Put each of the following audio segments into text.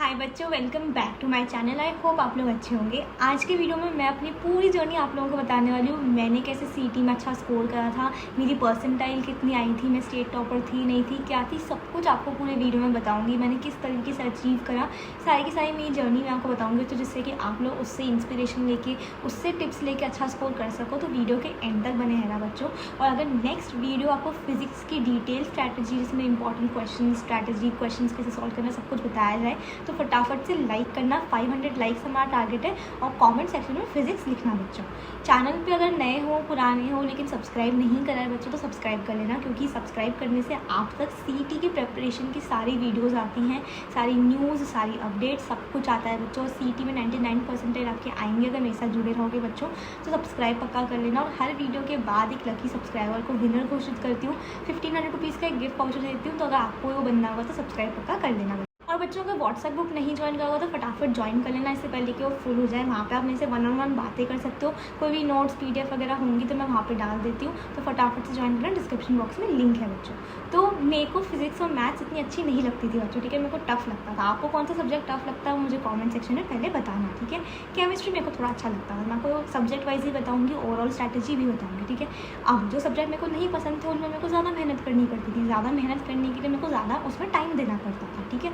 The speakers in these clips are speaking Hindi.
हाय बच्चों, welcome back to my channel. I hope आप लोग अच्छे होंगे। आज के वीडियो में मैं अपनी पूरी जर्नी आप लोगों को बताने वाली हूँ। मैंने कैसे सीईटी में अच्छा स्कोर करा था, मेरी परसेंटाइल कितनी आई थी, मैं स्टेट टॉपर थी नहीं थी, क्या थी, सब कुछ आपको पूरे वीडियो में बताऊँगी। मैंने किस तरीके से अचीव करा, सारी की सारी मेरी जर्नी मैं आपको बताऊँगी, तो जिससे कि आप लोग उससे इंस्पिरेशन लेके, उससे टिप्स लेके अच्छा स्कोर कर सको। तो वीडियो के एंड तक बने रहना बच्चों। और अगर नेक्स्ट वीडियो आपको फिजिक्स की डिटेल स्ट्रैटेजी, जिसमें इंपॉर्टेंट क्वेश्चन, स्ट्रैटेजी क्वेश्चन कैसे सॉल्व करना, सब कुछ बताया जाए, तो फटाफट से लाइक करना। 500 लाइक्स हमारा टारगेट है। और कमेंट सेक्शन में फिजिक्स लिखना बच्चों। चैनल पे अगर नए हो, पुराने हो, लेकिन सब्सक्राइब नहीं करा है बच्चों, तो सब्सक्राइब कर लेना, क्योंकि सब्सक्राइब करने से आप तक सीईटी की प्रिपरेशन की सारी वीडियोस आती हैं, सारी न्यूज़, सारी अपडेट, सब कुछ आता है बच्चों। सीईटी में 99% आपके आएंगे अगर मेरे साथ जुड़े रहोगे बच्चों। तो सब्सक्राइब पक्का कर लेना। और हर वीडियो के बाद एक लकी सब्सक्राइबर को विनर घोषित करती हूँ। 1500 रुपीज़ का एक गिफ्ट वाउचर देती हूँ। तो अगर आपको वो बनना होगा तो सब्सक्राइब पक्का कर लेना। और बच्चों का व्हाट्सएप ग्रुप नहीं ज्वाइन करा होगा तो फटाफट ज्वाइन कर लेना, इससे पहले कि वो फुल हो जाए। वहाँ पे आप मेरे से 1-on-1 बातें कर सकते हो। कोई भी नोट्स, पीडीएफ वगैरह होंगी तो मैं वहाँ पे डाल देती हूँ, तो फटाफट से ज्वाइन करना। डिस्क्रिप्शन बॉक्स में लिंक है बच्चों। तो मेरे को फिजिक्स और मैथ्स इतनी अच्छी नहीं लगती थी बच्चों, ठीक है। मेरे को टफ लगता था। आपको कौन सा सब्जेक्ट टफ लगता है मुझे कॉमेंट सेक्शन में पहले बताना, ठीक है। केमिस्ट्री मेरे को थोड़ा अच्छा लगता था। मैं आपको सब्जेक्ट वाइज ही बताऊँगी, ओवरऑल स्ट्रैटेजी भी बताऊँगी, ठीक है। अब जो सब्जेक्ट मेरे को नहीं पसंद थे उनमें मेरे को ज़्यादा मेहनत करनी पड़ती थी। ज़्यादा मेहनत करने के लिए मेरे को ज़्यादा उसमें टाइम देना पड़ता था, ठीक है।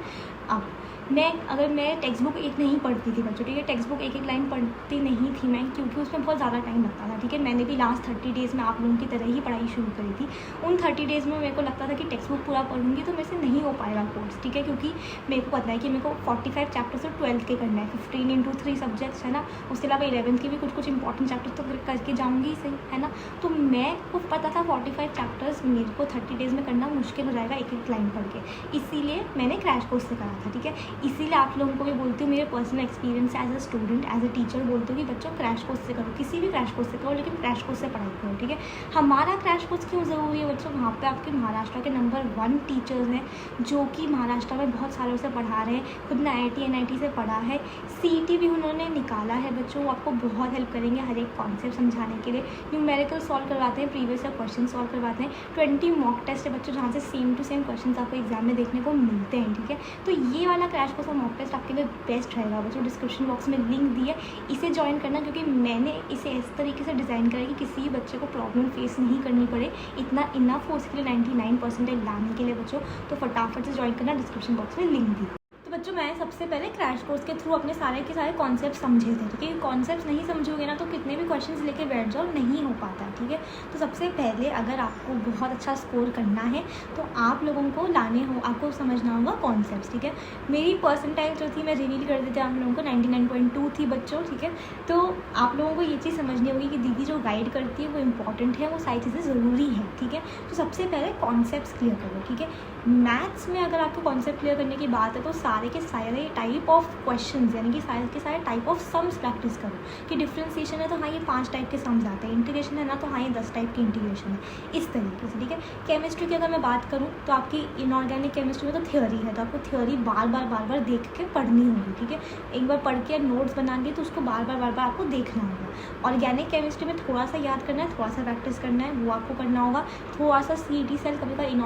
अब मैं टेक्स्ट बुक एक नहीं पढ़ती थी बच्चों, ठीक है। टेक्स्ट बुक एक एक लाइन पढ़ती नहीं थी मैं, क्योंकि उसमें बहुत ज़्यादा टाइम लगता था, ठीक है। मैंने भी लास्ट 30 डेज़ में आप लोगों की तरह ही पढ़ाई शुरू करी थी। उन 30 डेज़ में मेरे को लगता था कि टेक्स्ट बुक पूरा पढ़ूंगी तो मेरे से नहीं हो पाएगा कोर्स, ठीक है। क्योंकि मेरे को पता है कि मेरे को 45 चैप्टर्स तो 12th के करना है, 15 × 3 सब्जेक्ट्स है ना। उसके अलावा 11th के भी कुछ इंपॉर्टेंट चैप्टर्स तो करके जाऊँगी सही, है ना। तो मैं को पता था 45 चैप्टर्स मेरे को 30 डेज़ में करना मुश्किल हो जाएगा एक एक लाइन पढ़ के। इसीलिए मैंने क्रैश कोर्स से करा था, ठीक है। इसीलिए आप लोगों को भी बोलती हूँ, मेरे personal experience as a student, as a teacher बोलती हूँ कि बच्चों क्रैश कोर्स से करो, किसी भी क्रैश कोर्स से करो, लेकिन क्रैश कोर्स से पढ़ाई करो, ठीक है। हमारा क्रैश कोर्स क्यों ज़रूरी है बच्चों? वहाँ पे आपके महाराष्ट्र के नंबर 1 टीचर्स हैं, जो कि महाराष्ट्र में बहुत सालों से पढ़ा रहे हैं। खुद ने IIT NIT से पढ़ा है, सीईटी भी उन्होंने निकाला है बच्चों। वो आपको बहुत हेल्प करेंगे हर एक कॉन्सेप्ट समझाने के लिए। न्यूमेरिकल सॉल्व करवाते हैं, प्रीवियस ईयर क्वेश्चन सॉल्व करवाते हैं। 20 मॉक टेस्ट है बच्चों, जहाँ से सेम टू सेम क्वेश्चन आपको एग्जाम में देखने को मिलते हैं, ठीक है। तो ये वाला क्रैश कोर्स और मॉक टेस्ट आपके लिए बेस्ट रहेगा बच्चों। डिस्क्रिप्शन बॉक्स में लिंक दी है, इसे ज्वाइन करना, क्योंकि मैंने इसे इस तरीके से डिज़ाइन करा कि किसी भी बच्चे को प्रॉब्लम फेस नहीं करनी पड़े। इतना इनफ हो उसके लिए 99% लाने के लिए बच्चों। तो फटाफट से ज्वाइन करना, डिस्क्रिप्शन बॉक्स में लिंक दी। तो बच्चों मैं सबसे पहले क्रैश कोर्स के थ्रू अपने सारे के सारे कॉन्सेप्ट समझे थे, ठीक है। कॉन्सेप्ट नहीं समझोगे ना तो कितने भी क्वेश्चंस लेके बैठ जाओ, नहीं हो पाता है, ठीक है। तो सबसे पहले अगर आपको बहुत अच्छा स्कोर करना है तो आप लोगों को आपको समझना होगा कॉन्सेप्ट, ठीक है। मेरी परसेंटाइल जो थी मैं रिवील कर देती आप लोगों को, 99.2 थी बच्चों, ठीक है। तो आप लोगों को ये चीज़ समझनी होगी कि दीदी जो गाइड करती है वो इंपॉर्टेंट है, वो सारी चीज़ें ज़रूरी है, ठीक है। तो सबसे पहले कॉन्सेप्ट क्लियर करो, ठीक है। मैथ्स में अगर आपको कॉन्सेप्ट क्लियर करने की बात है तो सारे के सारे टाइप ऑफ क्वेश्चंस, यानी कि सारे के सारे टाइप ऑफ सम्स प्रैक्टिस करो। कि डिफ्रेंसिएशन है तो हाँ ये 5 टाइप के सम्स आते हैं, इंटीग्रेशन है ना तो हाँ ये 10 टाइप की इंटीग्रेशन है, इस तरीके से, ठीक है। केमिस्ट्री की अगर मैं बात करूँ तो आपकी इनऑर्गेनिक केमिस्ट्री में तो थ्योरी है, तो आपको थ्योरी बार बार देख के पढ़नी होगी, ठीक है। एक बार पढ़ के नोट्स बना लिए तो उसको बार बार आपको देखना होगा। ऑर्गेनिक केमिस्ट्री में थोड़ा सा याद करना है, थोड़ा सा प्रैक्टिस करना है, वो आपको करना होगा। थोड़ा सा CET सेल कभी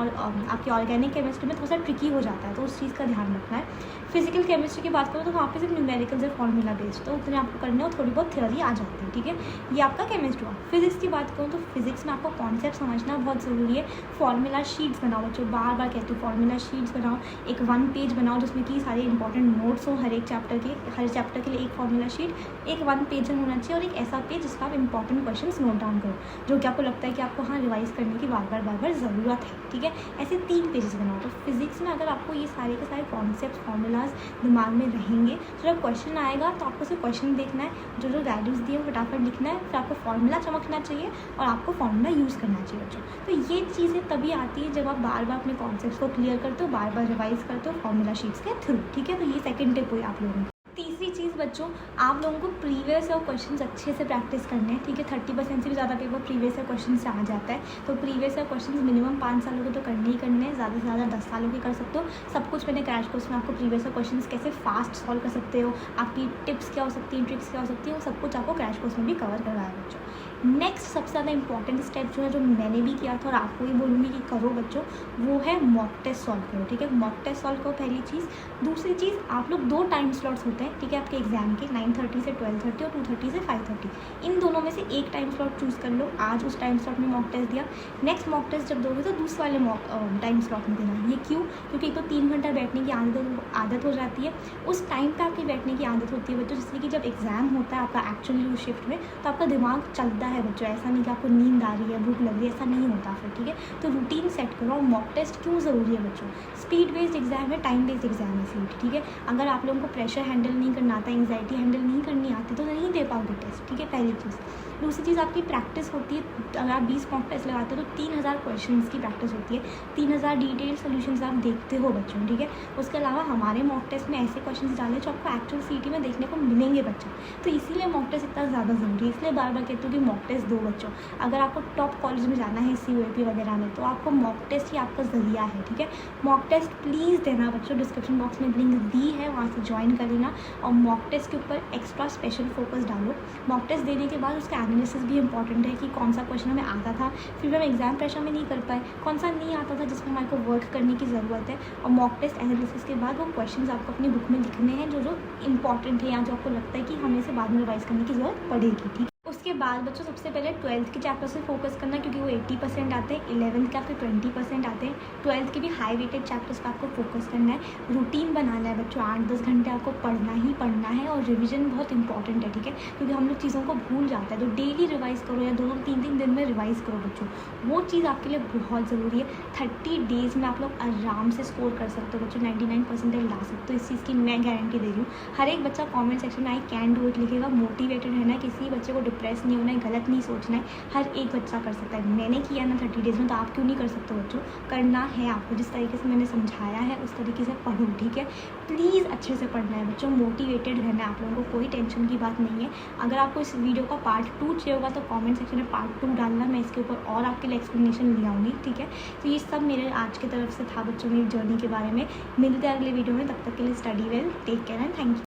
आपकी ऑर्गेनिक केमिस्ट्री में थोड़ा सा ट्रिकी हो जाता है, तो उस चीज़ का ध्यान रखना है। फिजिकल केमिस्ट्री की बात करो तो वहाँ पे सिर्फ न्यूमेरिकल्स है, फॉर्मूला बेस्ड, तो उतने आपको करने और थोड़ी बहुत थ्योरी आ जाती है, ठीक है। ये आपका केमिस्ट्री हुआ। फिजिक्स की बात करूँ तो फिजिक्स में आपको कॉन्सेप्ट समझना बहुत ज़रूरी है। फॉर्मूला शीट्स बनाओ बच्चों, बार बार कहती हूँ फॉर्मूला शीट्स बनाओ। एक 1 पेज बनाओ जिसमें कि सारे इंपॉर्टेंट नोट्स हो, हर चैप्टर के लिए एक फॉर्मूला शीट, एक 1 पेज में होना चाहिए। और एक ऐसा पेज जिसका आप इंपॉर्टेंट क्वेश्चन नोट डाउन करो, जो कि आपको लगता है कि आपको हाँ रिवाइज करने की बार बार ज़रूरत है, ठीक है। ऐसे 3 पेजेस बनाओ। तो फिजिक्स में अगर आपको ये सारे के सारे कॉन्सेप्ट फॉर्मूलाज दिमाग में रहेंगे तो जब क्वेश्चन आएगा तो आपको सिर्फ क्वेश्चन देखना है, जो वैल्यूज़ दिए फटाफट लिखना है, फिर आपको फॉर्मूला चमकना चाहिए और आपको फॉर्मूला यूज़ करना चाहिए बच्चों। तो ये चीज़ें तभी आती है जब आप बार बार अपने कॉन्सेप्ट्स को क्लियर करते हो, बार बार रिवाइज करते हो फॉर्मूला शीट्स के थ्रू, ठीक है। तो ये सेकंड टिप हुई आप लोगों की। तीसरी चीज़ बच्चों, आप लोगों को प्रीवियस ईयर क्वेश्चंस अच्छे से प्रैक्टिस करने हैं, ठीक है। 30% से भी ज़्यादा पेपर प्रीवियस ईयर क्वेश्चन से आ जाता है। तो प्रीवियस ईयर क्वेश्चंस मिनिमम 5 सालों के तो करने ही करने हैं, ज़्यादा से ज़्यादा 10 सालों के कर सकते हो। सब कुछ मैंने क्रैश कोर्स में आपको प्रीवियस ईयर क्वेश्चंस कैसे फास्ट सॉल्व कर सकते हो, आपकी टिप्स क्या हो सकती हैं, ट्रिक्स क्या हो सकती है, वो सब कुछ आपको क्रैश कोर्स में भी कवर करवाया बच्चों। नेक्स्ट सबसे ज़्यादा इंपॉर्टेंट स्टेप जो है, जो मैंने भी किया था और आपको भी बोलूँगी कि करो बच्चों, वो है मॉक टेस्ट सॉल्व करो। ठीक है, मॉक टेस्ट सॉल्व करो पहली चीज़। दूसरी चीज़, आप लोग 2 टाइम स्लॉट्स होते हैं, ठीक है, आपके एग्जाम के 9:30 से 12:30 और 2:30 से 5:30। इन दोनों में से एक टाइम स्लॉट चूज़ कर लो। आज उस टाइम स्लॉट में मॉक टेस्ट दिया, नेक्स्ट मॉक टेस्ट जब दोगे तो दूसरे वाले टाइम स्लॉट में देना। ये क्यों? क्योंकि एक तो 3 घंटा बैठने की आदत हो जाती है। उस टाइम पर आपकी बैठने की आदत होती है बच्चों, जिससे कि जब एग्ज़ाम होता है आपका एक्चुअली उस शिफ्ट में, तो आपका दिमाग चलता है बच्चों। ऐसा नहीं कि आपको नींद आ रही है, भूख लग रही है, ऐसा नहीं होता फिर। ठीक है, तो रूटीन सेट करो। मॉक टेस्ट क्यों ज़रूरी है बच्चों? स्पीड बेस्ड एग्जाम है, टाइम बेस्ड एग्जाम है सीट। ठीक है, अगर आप लोगों को प्रेशर हैंडल नहीं करना आता, एंग्जाइटी हैंडल नहीं करनी आती, तो नहीं दे पाओगे टेस्ट। ठीक है, पहली चीज़। दूसरी चीज़, आपकी प्रैक्टिस होती है। अगर आप 20 मॉक टेस्ट लगाते हो तो 3000 क्वेश्चन की प्रैक्टिस होती है, 3000 डिटेल सोल्यूशंस आप देखते हो बच्चों। ठीक है, उसके अलावा हमारे मॉक टेस्ट में ऐसे क्वेश्चन डाले जो आपको एक्चुअल सीटी में देखने को मिलेंगे बच्चों। तो इसीलिए मॉक टेस्ट इतना ज़्यादा ज़रूरी है। इसलिए बार बार कहती हूँ कि मॉक टेस्ट दो बच्चों। अगर आपको टॉप कॉलेज में जाना है CUAP वगैरह में, तो आपको मॉक टेस्ट ही आपका ज़रिया है। ठीक है, मॉक टेस्ट प्लीज़ देना बच्चों। डिस्क्रिप्शन बॉक्स में लिंक दी है, वहाँ से ज्वाइन कर लेना और मॉक टेस्ट के ऊपर एक्स्ट्रा स्पेशल फोकस डालो। मॉक टेस्ट देने के बाद उसका एनालिसिस भी इंपॉर्टेंट है कि कौन सा क्वेश्चन हमें आता था, फिर हम एग्जाम प्रेशर में नहीं कर पाए, कौन सा नहीं आता था जिसमें हमारे को वर्क करने की ज़रूरत है। और मॉक टेस्ट एनालिसिस के बाद वो क्वेश्चंस आपको अपनी बुक में लिखने हैं जो इंपॉर्टेंट है, या जो आपको लगता है कि हमें से बाद में रिवाइज करने की ज़रूरत पड़ेगी। ठीक है, उसके बाद बच्चों सबसे पहले 12th के चैप्टर से फोकस करना, क्योंकि वो 80% आते हैं। 11th के आपके 20% आते हैं। 12th के भी हाई वेटेड चैप्टर्स पर आपको फोकस करना है। रूटीन बनाना है बच्चों, 8-10 घंटे आपको पढ़ना ही पढ़ना है। और रिवीजन बहुत इंपॉर्टेंट है। ठीक है, क्योंकि हम लोग चीज़ों को भूल जाते हैं, तो डेली रिवाइज करो या 2-2, 3-3 दिन में रिवाइज करो बच्चों। वो चीज़ आपके लिए बहुत ज़रूरी है। 30 डेज़ में आप लोग आराम से स्कोर कर सकते हो बच्चों, 99% ला सकते हो। इस चीज़ की मैं गारंटी दे रही हूँ। हर एक बच्चा कॉमेंट सेक्शन में आई कैन डू इट लिखेगा। मोटिवेटेड रहना है, किसी बच्चे को डिप्रेस नहीं होना है, गलत नहीं सोचना है। हर एक बच्चा कर सकता है। मैंने किया ना 30 डेज़ में, तो आप क्यों नहीं कर सकते बच्चों? करना है आपको। जिस तरीके से मैंने समझाया है उस तरीके से पढ़ो। ठीक है, प्लीज़ अच्छे से पढ़ना है बच्चों, मोटिवेटेड रहना है आप लोगों को। कोई टेंशन की बात नहीं है। अगर आपको इस वीडियो का पार्ट 2 चाहिए होगा तो कॉमेंट सेक्शन में पार्ट 2 डालना, मैं इसके ऊपर और आपके लिए एक्सप्लेनेशन ले आऊँगी। ठीक है, तो ये सब मेरे आज की तरफ से था बच्चों मेरी जर्नी के बारे में। मिलते हैं अगले वीडियो में, तब तक के लिए study well, take care and thank you.